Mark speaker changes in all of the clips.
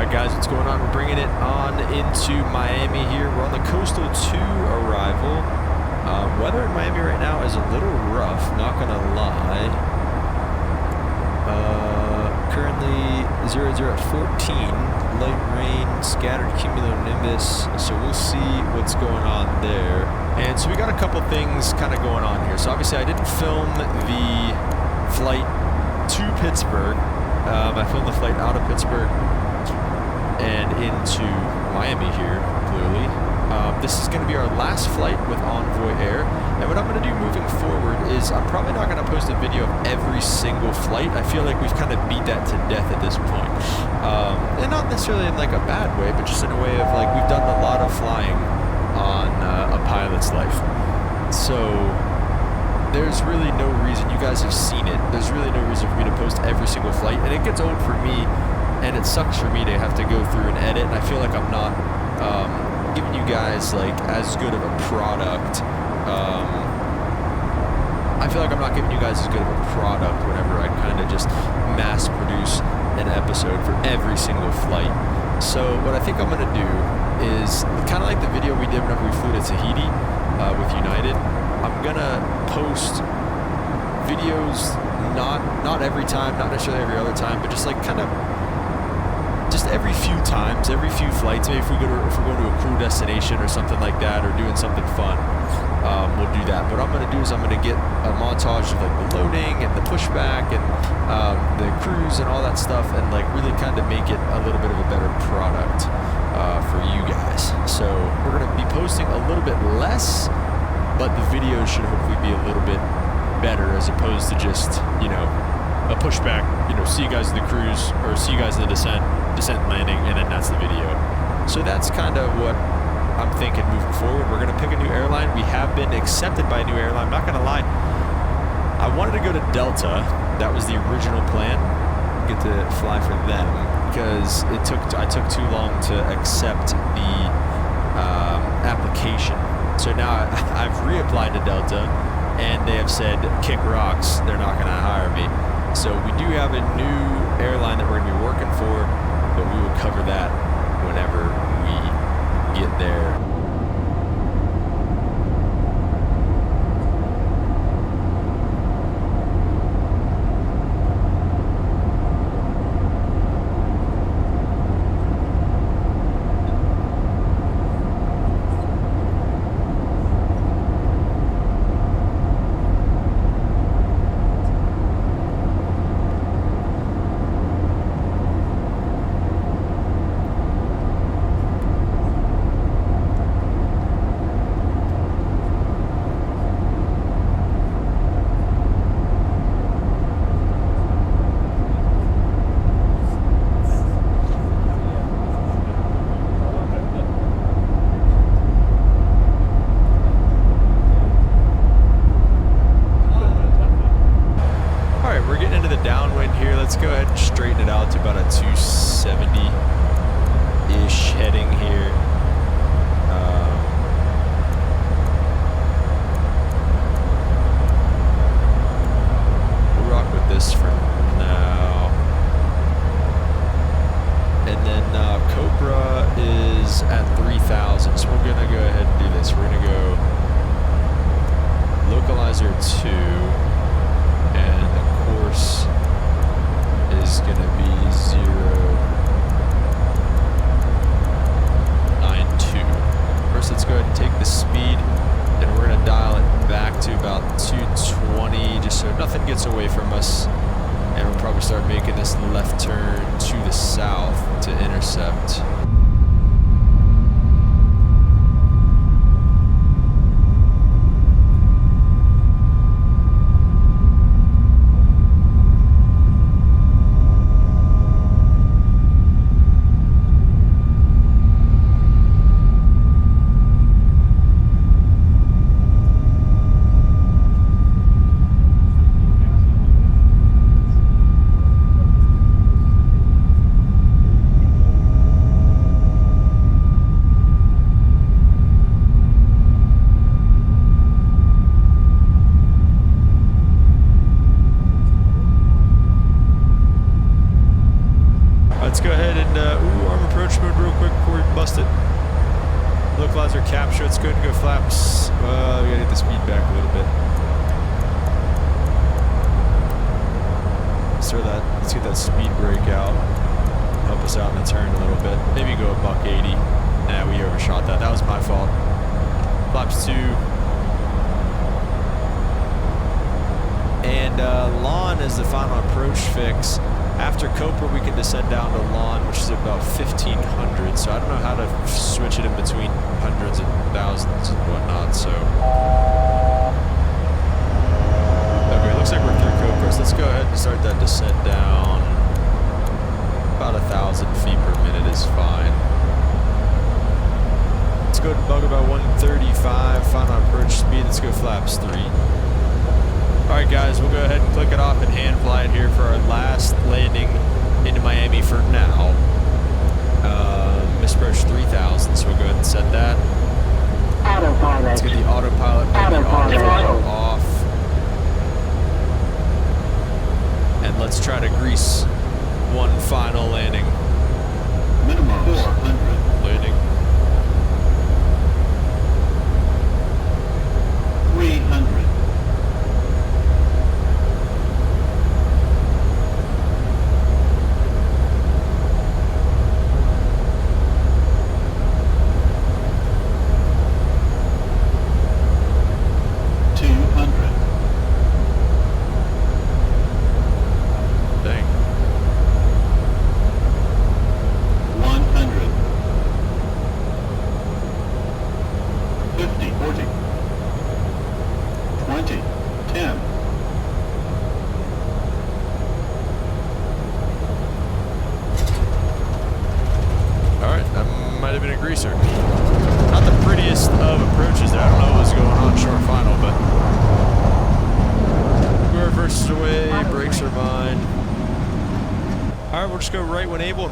Speaker 1: Alright guys, what's going on? We're bringing it on into Miami here. We're on the Coastal 2 arrival. Weather in Miami right now is a little rough, not gonna lie. Currently 0 at 14, light rain, scattered cumulonimbus, so we'll see what's going on there. And so we got a couple things kind of going on here. So obviously I didn't film the flight to Pittsburgh. I filmed the flight out of Pittsburgh and into Miami here, clearly. This is going to be our last flight with Envoy Air, and what I'm going to do moving forward is I'm probably not going to post a video of every single flight. I feel like we've kind of beat that to death at this point. And not necessarily in like a bad way, but just in a way of like we've done a lot of flying on a pilot's life. So there's really no reason, you guys have seen it, there's really no reason for me to post every single flight, and it gets old for me, and it sucks for me to have to go through and edit, and I feel like I'm not giving you guys like as good of a product. I feel like I'm not giving you guys as good of a product whenever I kind of just mass produce an episode for every single flight. So what I think I'm going to do is kind of like the video we did whenever we flew to Tahiti with United. I'm going to post videos not every time, not necessarily every other time, but just like kind of just every few times, every few flights. Maybe if we're going to a crew destination or something like that, or doing something fun, we'll do that. But what I'm going to do is I'm going to get a montage of like the loading and the pushback and the cruise and all that stuff, and like really kind of make it a little bit of a better product for you guys. So we're going to be posting a little bit less, but the videos should hopefully be a little bit better, as opposed to just, you know, a pushback, you know, see you guys in the cruise, or see you guys in the descent landing, and then that's the video. So that's kind of what I'm thinking moving forward. We're going to pick a new airline. We have been accepted by a new airline. I'm not going to lie, I wanted to go to Delta. That was the original plan, get to fly for them, because I took too long to accept the application. So now I've reapplied to Delta, and they have said, kick rocks, they're not going to hire me. So we do have a new airline that we're going to be working for, but we will cover that whenever we get there. Let's go ahead and straighten it out to about a 270-ish heading here. We'll rock with this for now. And then Cobra is at 3,000, so we're gonna go ahead and do this. We're gonna go localizer 2, and the course is going to be 092. First, let's go ahead and take the speed, and we're going to dial it back to about 220, just so nothing gets away from us. And we'll probably start making this left turn to the south to intercept. let's go ahead and, arm approach mode real quick before we bust it. Localizer capture, let's go ahead and go flaps. We gotta get the speed back a little bit. Let's get that speed brake out. Help us out in the turn a little bit. Maybe go a buck 80. Nah, we overshot that. That was my fault. Flaps 2. And lawn is the final approach fix. After Copra, we can descend down to lawn, which is about 1,500. So I don't know how to switch it in between hundreds and thousands and whatnot. So okay, looks like we're through Copra. So let's go ahead and start that descent down. About 1,000 feet per minute is fine. Let's go to bug about 135. Final approach speed. Let's go flaps 3. Alright guys, we'll go ahead and click it off and hand fly it here for our last landing into Miami for now. Approach 3,000, so we'll go ahead and set that.
Speaker 2: Autopilot.
Speaker 1: Let's get the autopilot off. And let's try to grease one final landing.
Speaker 3: Minimum 400.
Speaker 1: Landing.
Speaker 3: 300.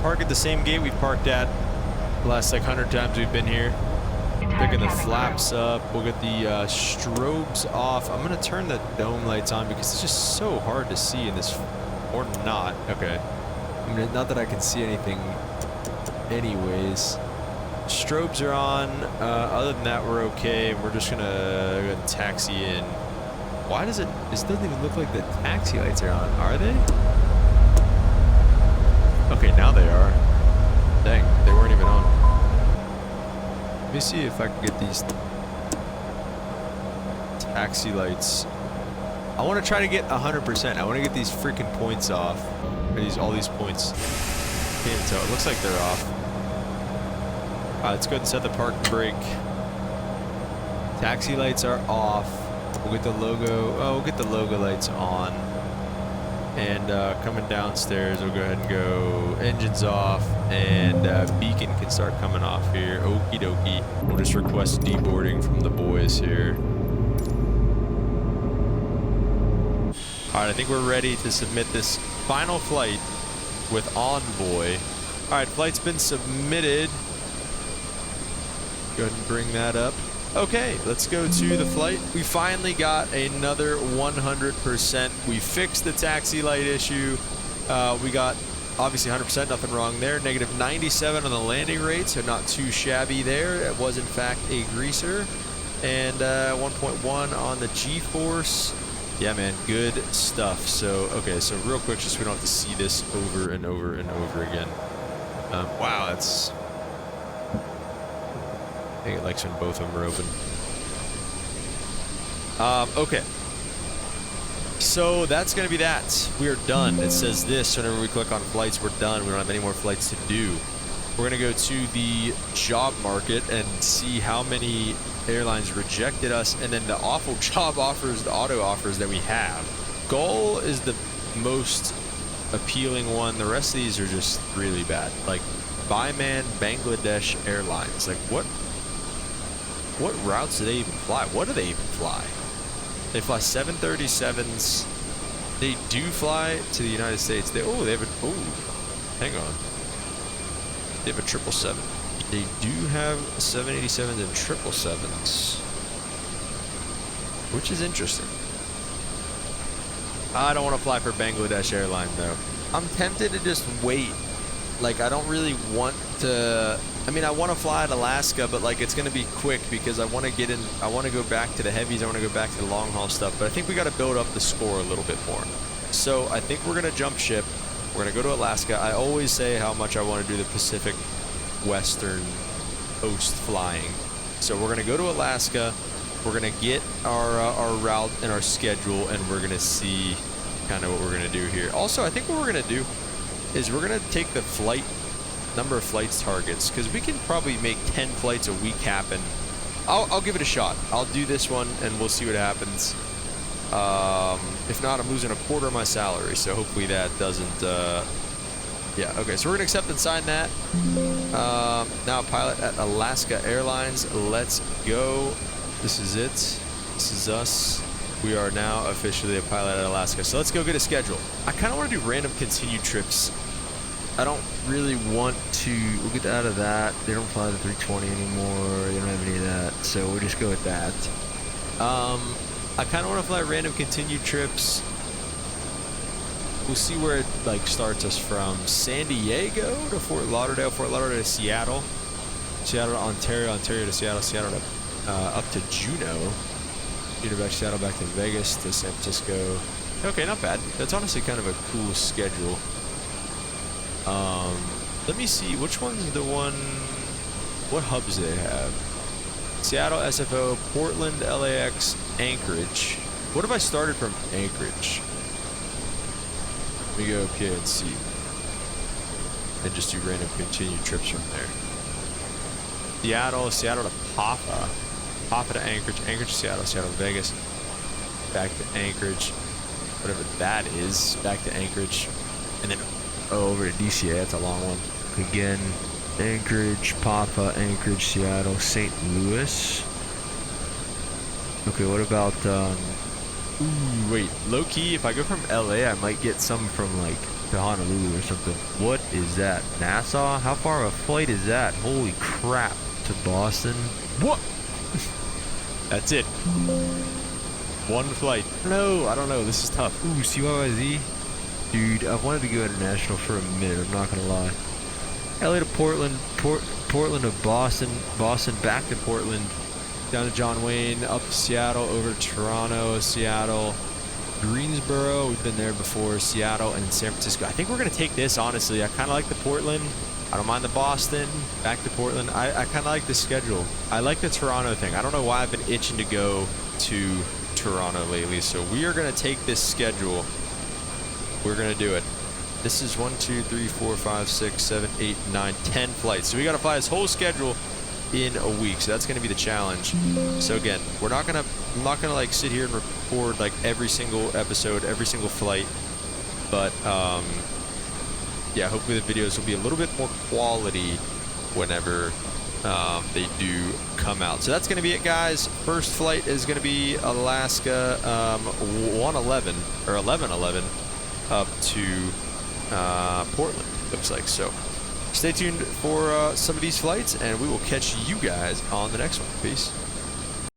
Speaker 1: Park at the same gate we've parked at the last like 100 times we've been here. Picking the flaps up. We'll get the strobes off. I'm gonna turn the dome lights on because it's just so hard to see in this, or not. Okay. I mean, not that I can see anything anyways. Strobes are on. Other than that, we're okay. We're just gonna go ahead and taxi in. Why does it doesn't even look like the taxi lights are on, are they? Okay, now they are. Dang, they weren't even on. Let me see if I can get these taxi lights. I want to try to get 100%. I want to get these freaking points off. All these points. Can't tell. It looks like they're off. Alright, let's go ahead and set the park brake. Taxi lights are off. We'll get the logo. Oh, we'll get the logo lights on. And coming downstairs, we'll go ahead and go engines off, and beacon can start coming off here. Okie dokie. We'll just request deboarding from the boys here. Alright, I think we're ready to submit this final flight with Envoy. Alright, flight's been submitted. Go ahead and bring that up. Okay, let's go to the flight. We finally got another 100%. We fixed the taxi light issue. We got obviously 100%, nothing wrong there. Negative 97 on the landing rate, so not too shabby there. It was in fact a greaser. And 1.1 on the G-force. Yeah, man, good stuff. So, okay, so real quick, just so we don't have to see this over and over and over again. Wow, that's... I think it likes when both of them are open. Okay. So that's going to be that. We are done. It says this whenever we click on flights, we're done. We don't have any more flights to do. We're going to go to the job market and see how many airlines rejected us, and then the awful job offers, the auto offers that we have. Gull is the most appealing one. The rest of these are just really bad. Like Baiman Bangladesh Airlines. Like what routes do they even fly? What do they even fly? They fly 737s. They do fly to the United States. They have a hang on. They have a 777. They do have 787s and 777s, which is interesting. I don't want to fly for Bangladesh Airline though. I'm tempted to just wait like, I don't really want to. I mean, I want to fly at Alaska, but like, it's gonna be quick because I want to get in. I want to go back to the heavies. I want to go back to the long haul stuff. But I think we got to build up the score a little bit more. So I think we're gonna jump ship. We're gonna go to Alaska. I always say how much I want to do the Pacific Western coast flying. So we're gonna go to Alaska. We're gonna get our route and our schedule, and we're gonna see kind of what we're gonna do here. Also, I think what we're gonna do is we're gonna take the number of flights targets, because we can probably make 10 flights a week happen. I'll give it a shot. I'll do this one and we'll see what happens. If not, I'm losing a quarter of my salary, so hopefully that doesn't yeah, okay, so we're gonna accept and sign that. Now pilot at Alaska Airlines. Let's go. This is it. This is us. We are now officially a pilot at Alaska. So let's go get a schedule. I kind of want to do random continued trips. I don't really want to. We'll get out of that. They don't fly the 320 anymore. They don't have any of that. So we'll just go with that. I kind of want to fly random continued trips. We'll see where it like starts us from. San Diego to Fort Lauderdale to Seattle, Seattle to Ontario, Ontario to Seattle, Seattle to up to Juneau, Juneau back to Seattle, back to Vegas to San Francisco. Okay, not bad. That's honestly kind of a cool schedule. Let me see which one's the one. What hubs do they have? Seattle, SFO, Portland, LAX, Anchorage. What if I started from Anchorage? Let me go PNC and just do random continued trips from there. Seattle to Papa, Papa to Anchorage, Anchorage to Seattle, Seattle to Vegas, back to Anchorage, whatever that is, back to Anchorage, and then over to DCA. That's a long one. Again, Anchorage, Papa, Anchorage, Seattle, St. Louis. Okay, what about ooh, wait, low-key, if I go from LA, I might get some from, like, to Honolulu or something. What is that? Nassau? How far of a flight is that? Holy crap. To Boston? What? That's it. One flight. No, I don't know. This is tough. Ooh, CYYZ? Dude, I've wanted to go international for a minute, I'm not gonna lie. LA to Portland, Portland to Boston, Boston back to Portland, down to John Wayne, up to Seattle, over to Toronto, Seattle, Greensboro, we've been there before, Seattle, and San Francisco. I think we're going to take this, honestly. I kind of like the Portland. I don't mind the Boston, back to Portland. I kind of like the schedule. I like the Toronto thing. I don't know why I've been itching to go to Toronto lately, so we are going to take this schedule. We're going to do it. This is 1, 2, 3, 4, 5, 6, 7, 8, 9, 10 flights. So we got to fly this whole schedule in a week. So that's going to be the challenge. So again, I'm not gonna like sit here and record like every single episode, every single flight. But yeah, hopefully the videos will be a little bit more quality whenever they do come out. So that's going to be it, guys. First flight is going to be Alaska 111 or 1111 up to Portland, looks like. So stay tuned for some of these flights, and we will catch you guys on the next one. Peace.